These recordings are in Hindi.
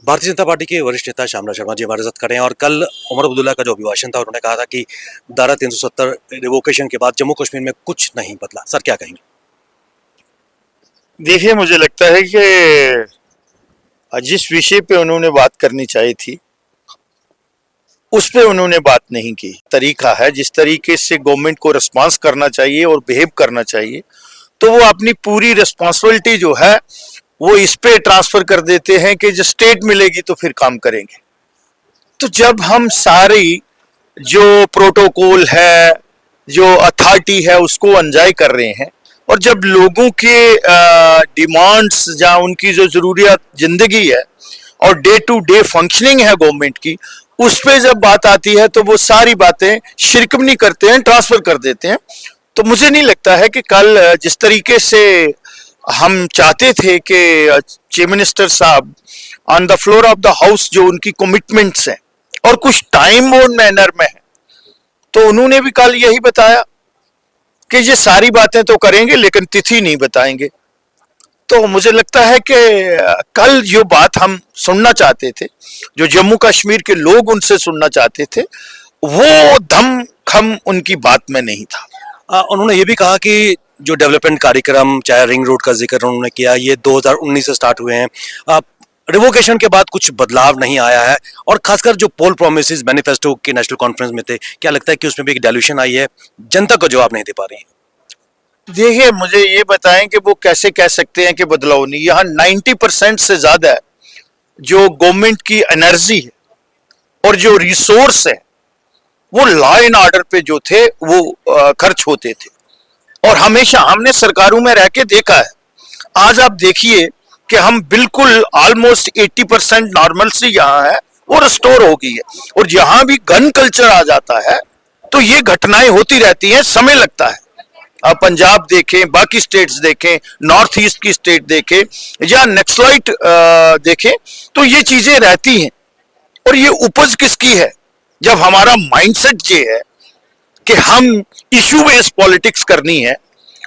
भारतीय जनता पार्टी के वरिष्ठ नेता श्यामला शर्मा जी हमारे साथ खड़े हैं और कल उमर अब्दुल्ला का जो अभिभाषण था उन्होंने कहा था कि धारा 370 रिवोकेशन के बाद जम्मू कश्मीर में कुछ नहीं बदला। सर क्या कहेंगे? देखिए, मुझे लगता है कि जिस विषय पे उन्होंने बात करनी चाहिए थी उस पे उन्होंने बात नहीं की। तरीका है जिस तरीके से गवर्नमेंट को रिस्पांस करना चाहिए और बिहेव करना चाहिए, तो वो अपनी पूरी रिस्पांसिबिलिटी जो है वो इस पे ट्रांसफर कर देते हैं कि जब स्टेट मिलेगी तो फिर काम करेंगे। तो जब हम सारी जो प्रोटोकॉल है, जो अथॉरिटी है, उसको एंजॉय कर रहे हैं और जब लोगों के डिमांड्स या उनकी जो जरूरियात जिंदगी है और डे टू डे फंक्शनिंग है गवर्नमेंट की, उस पे जब बात आती है तो वो सारी बातें शिरकम नहीं करते हैं, ट्रांसफर कर देते हैं। तो मुझे नहीं लगता है कि कल जिस तरीके से हम चाहते थे कि चीफ मिनिस्टर साहब on the floor of the house जो उनकी कमिटमेंट्स हैं और कुछ टाइम बोर्ड मैनर में है, तो उन्होंने भी कल यही बताया कि ये सारी बातें तो करेंगे लेकिन तिथि नहीं बताएंगे। तो मुझे लगता है कि कल जो बात हम सुनना चाहते थे, जो जम्मू कश्मीर के लोग उनसे सुनना चाहते थे, वो दम खम उनकी बात में नहीं था। उन्होंने ये भी कहा कि जो डेवलपमेंट कार्यक्रम, चाहे रिंग रोड का जिक्र उन्होंने किया, ये 2019 से स्टार्ट हुए हैं। रिवोकेशन के बाद कुछ बदलाव नहीं आया है और खासकर जो पोल प्रोमिसेस मैनिफेस्टो के नेशनल कॉन्फ्रेंस में थे, क्या लगता है कि उसमें भी एक डायल्यूशन आई है, जनता को जवाब नहीं दे पा रही है? देखिए, मुझे ये बताएं कि वो कैसे कह सकते हैं कि बदलाव नहीं। यहाँ 90% से ज्यादा जो गवर्नमेंट की एनर्जी है और जो रिसोर्स है वो लॉ एंड ऑर्डर पे जो थे वो खर्च होते थे और हमेशा हमने सरकारों में रह के देखा है। आज आप देखिए कि हम बिल्कुल ऑलमोस्ट 80% नॉर्मल से यहाँ है वो रिस्टोर हो गई है और जहां भी गन कल्चर आ जाता है तो ये घटनाएं होती रहती हैं, समय लगता है। आप पंजाब देखें, बाकी स्टेट्स देखें, नॉर्थ ईस्ट की स्टेट देखें या नक्सलाइट देखें, तो ये चीजें रहती हैं। और ये उपज किसकी है? जब हमारा माइंडसेट ये है कि हम इशू बेस्ड पॉलिटिक्स करनी है,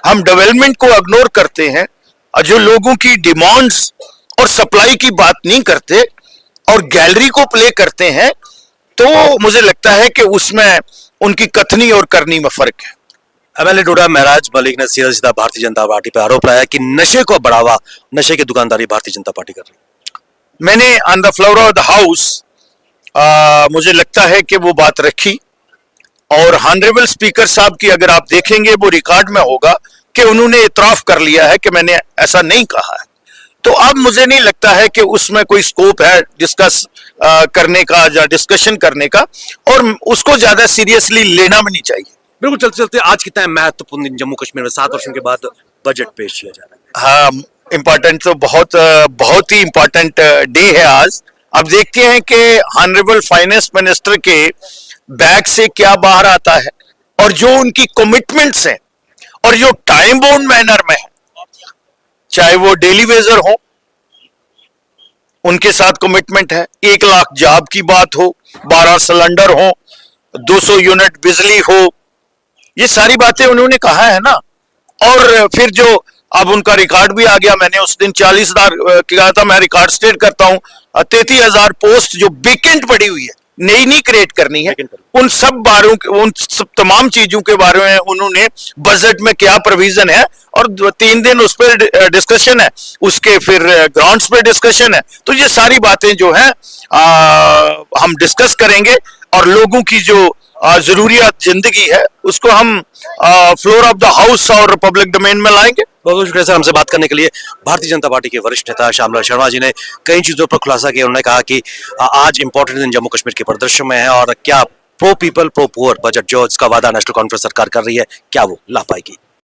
हम डेवलपमेंट को इग्नोर करते हैं और जो लोगों की डिमांड्स और सप्लाई की बात नहीं करते और गैलरी को प्ले करते हैं, तो मुझे लगता है कि उसमें उनकी कथनी और करनी में फर्क है। एमएलए डोडा महराज मलिक ने सीधा भारतीय जनता पार्टी पर आरोप लगाया कि नशे को बढ़ावा, नशे की दुकानदारी भारतीय जनता पार्टी कर रही है। मैंने on the floor of the house मुझे लगता है कि वो बात रखी और ऑनरेबल स्पीकर साहब की अगर आप देखेंगे वो रिकॉर्ड में होगा कि उन्होंने इतराफ कर लिया है कि मैंने ऐसा नहीं कहा है। तो अब मुझे नहीं लगता है कि उसमें कोई स्कोप है डिस्कस करने का या डिस्कशन करने का और उसको ज्यादा सीरियसली लेना भी नहीं चाहिए। बिल्कुल, चलते चलते आज कितना महत्वपूर्ण दिन जम्मू कश्मीर में 7 वर्षों के बाद बजट पेश किया जा रहा है। हाँ, इम्पोर्टेंट तो बहुत ही इम्पोर्टेंट डे है आज। अब देखते हैं कि ऑनरेबल फाइनेंस मिनिस्टर के बैग से क्या बाहर आता है और जो उनकी कमिटमेंट्स हैं और जो टाइम बाउंड मैनर में है, चाहे वो डेली वेजर हो, उनके साथ कमिटमेंट है। 1 लाख जॉब की बात हो, 12 सिलेंडर हो, 200 यूनिट बिजली हो, ये सारी बातें उन्होंने कहा है ना। और फिर जो अब उनका रिकॉर्ड भी आ गया, मैंने उस दिन 40,000 कहा था, मैं रिकॉर्ड स्टेट करता हूं, 33,000 पोस्ट जो वेकेंट पड़ी हुई है, नई नहीं क्रिएट करनी है, उन सब तमाम चीजों के बारे में उन्होंने बजट में क्या प्रोविजन है और 3 दिन उस पर डिस्कशन है, उसके फिर ग्राउंड्स पे डिस्कशन है। तो ये सारी बातें जो है हम डिस्कस करेंगे और लोगों की जो जरूरियात जिंदगी है उसको हम फ्लोर ऑफ द हाउस और पब्लिक डोमेन में लाएंगे। बहुत बहुत शुक्रिया सर हमसे बात करने के लिए। भारतीय जनता पार्टी के वरिष्ठ नेता श्यामला शर्मा जी ने कई चीजों पर खुलासा किया। उन्होंने कहा कि आज इंपॉर्टेंट दिन जम्मू कश्मीर के परिदृश्य में है और क्या pro people pro poor budget जो इसका वादा नेशनल कॉन्फ्रेंस सरकार कर रही है, क्या वो ला पाएगी।